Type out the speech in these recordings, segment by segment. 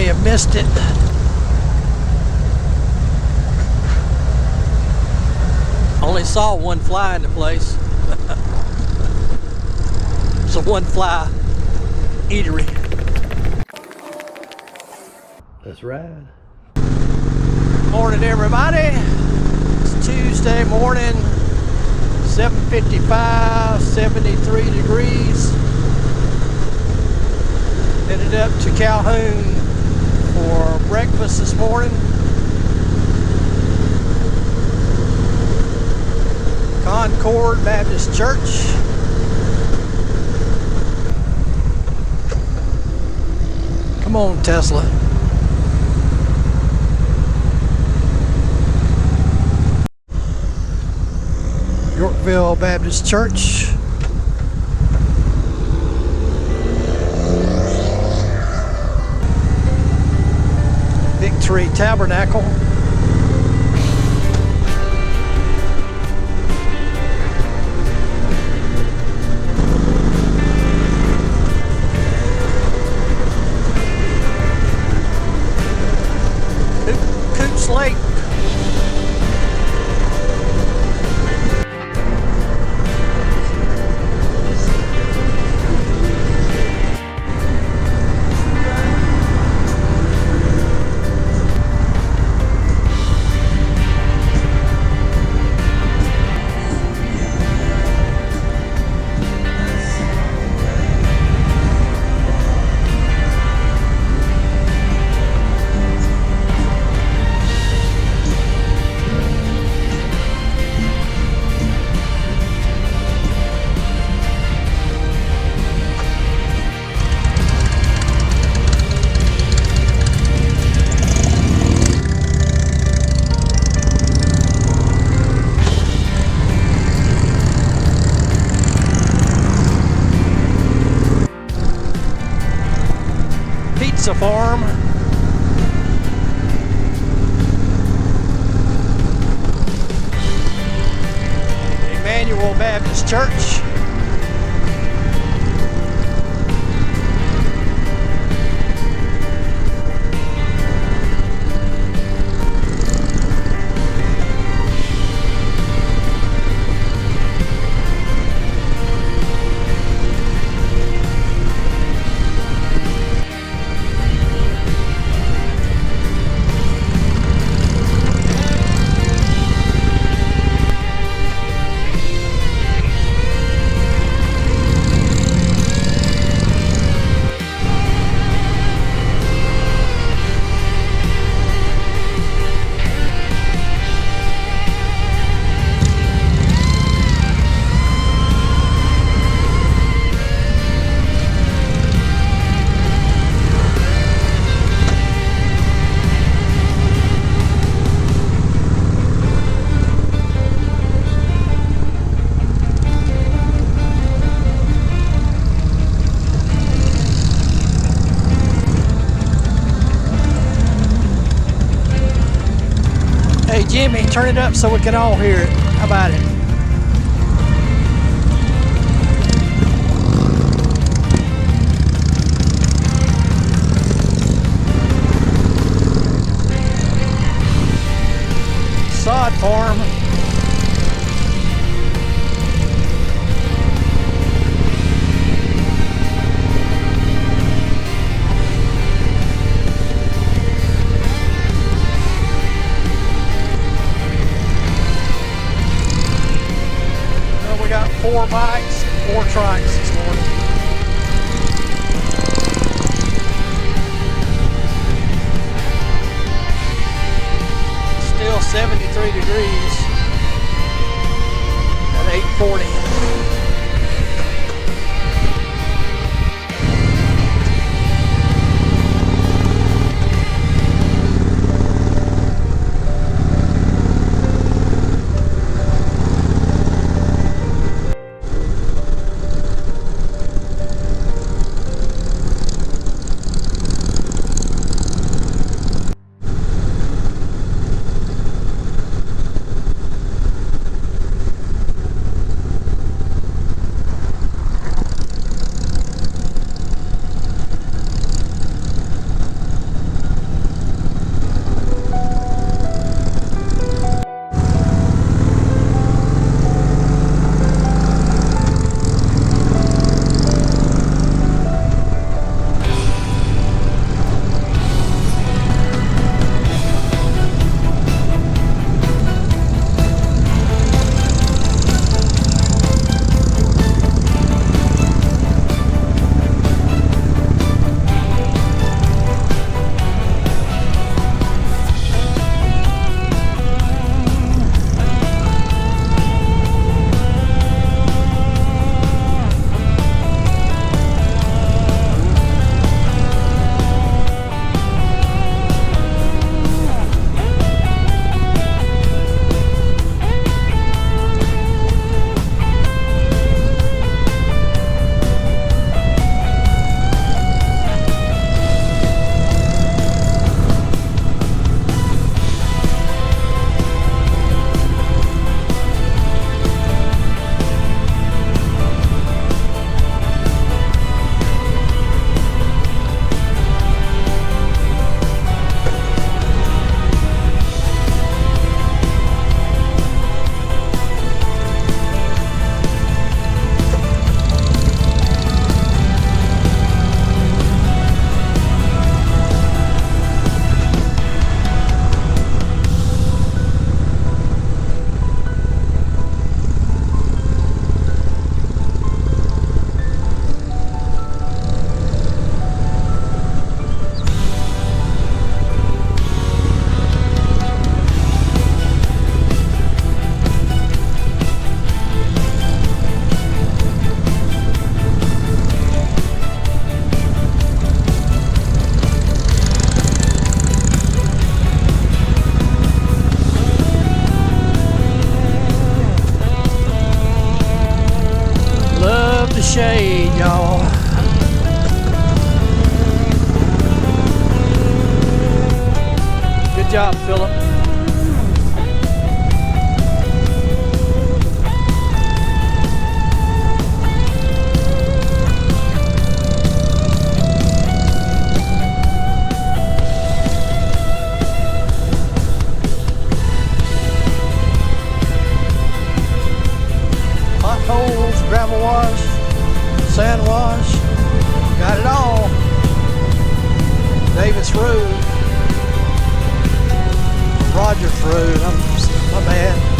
may have missed it. Only saw one fly in the place. It's a one fly eatery. Let's ride. Morning, everybody. It's Tuesday morning, 7:55, 73 degrees. Headed up to Calhoun for breakfast this morning. Concord Baptist Church. Come on, Tesla. Yorkville Baptist Church. Victory Tabernacle. Coots Lake. Pizza Farm. Emmanuel Baptist Church. Hey Jimmy, turn it up so we can all hear it. How about it? Sod farm. We got 4 bikes, 4 trikes this morning. Still 73 degrees at 8:40. speed, y'all. Good job, Philip. Potholes, gravel wash, sand wash, got it all. Davis Road. Rogers Road, my bad.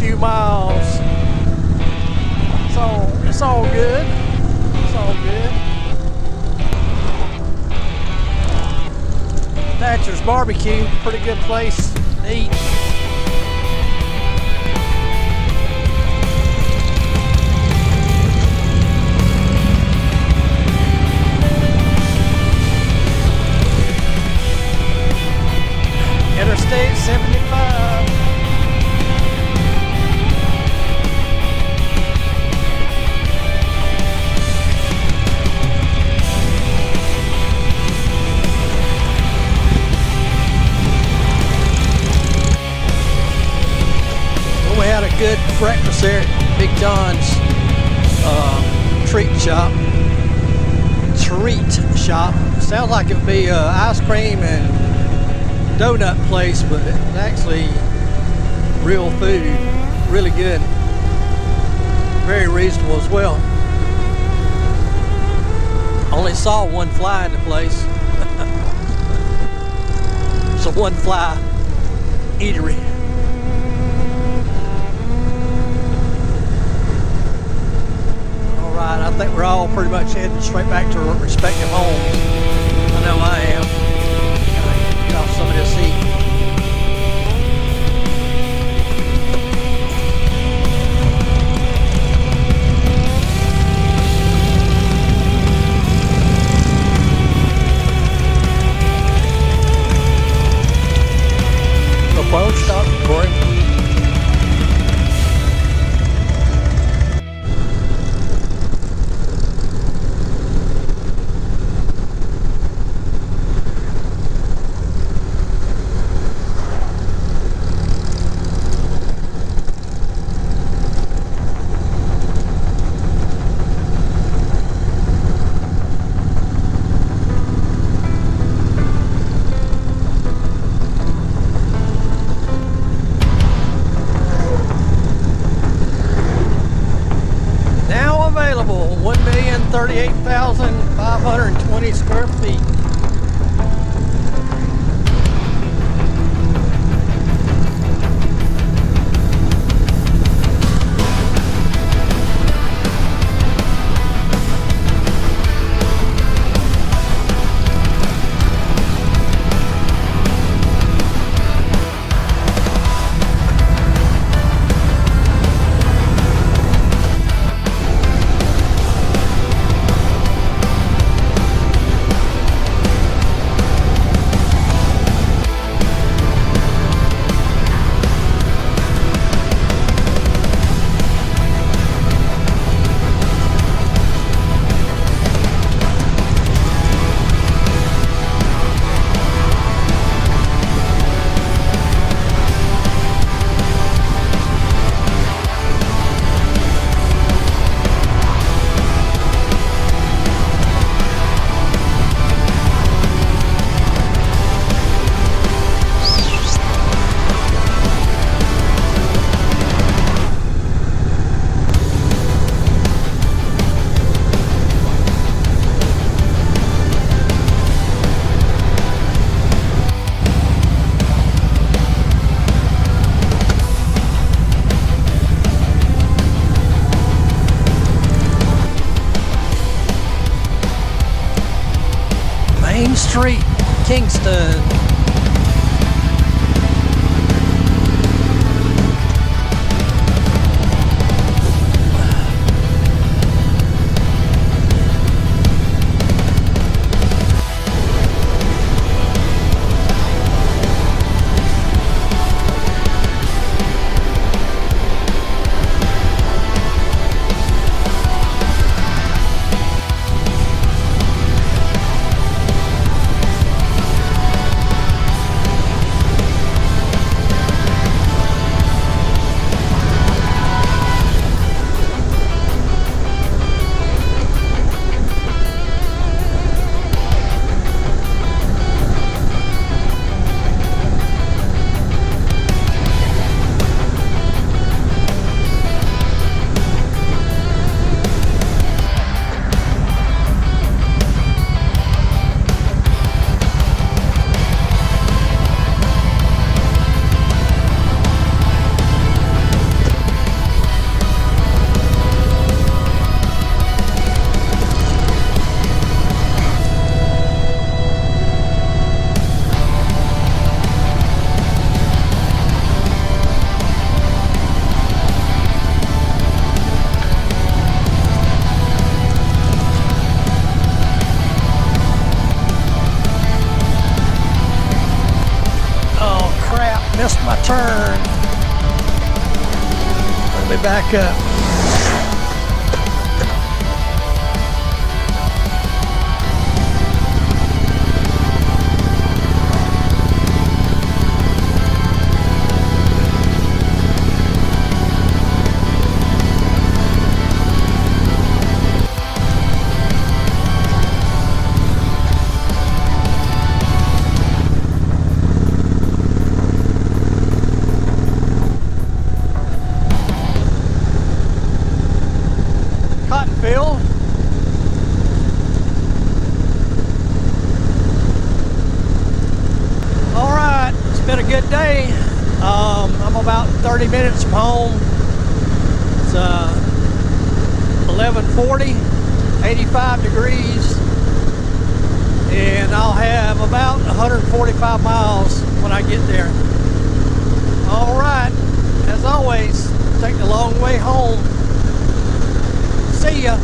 few miles. So it's all good. It's all good. Thatcher's Barbecue, pretty good place to eat. Interstate 75. Well, we had a good breakfast there at Big John's treat shop. Sounds like it would be ice cream and donut place, but it's actually real food, really good, very reasonable as well. Only saw one fly in the place. It's a one fly eatery. All right, I think we're all pretty much heading straight back to our respective homes. I know I am. Some of this heat. The phone stopped recording. Available 1,038,520 square feet. Main Street, Kingston. my turn. Let me back up. Field. All right, it's been a good day. I'm about 30 minutes from home. It's 11:40, 85 degrees, and I'll have about 145 miles when I get there. All right, as always, take the long way home. See ya.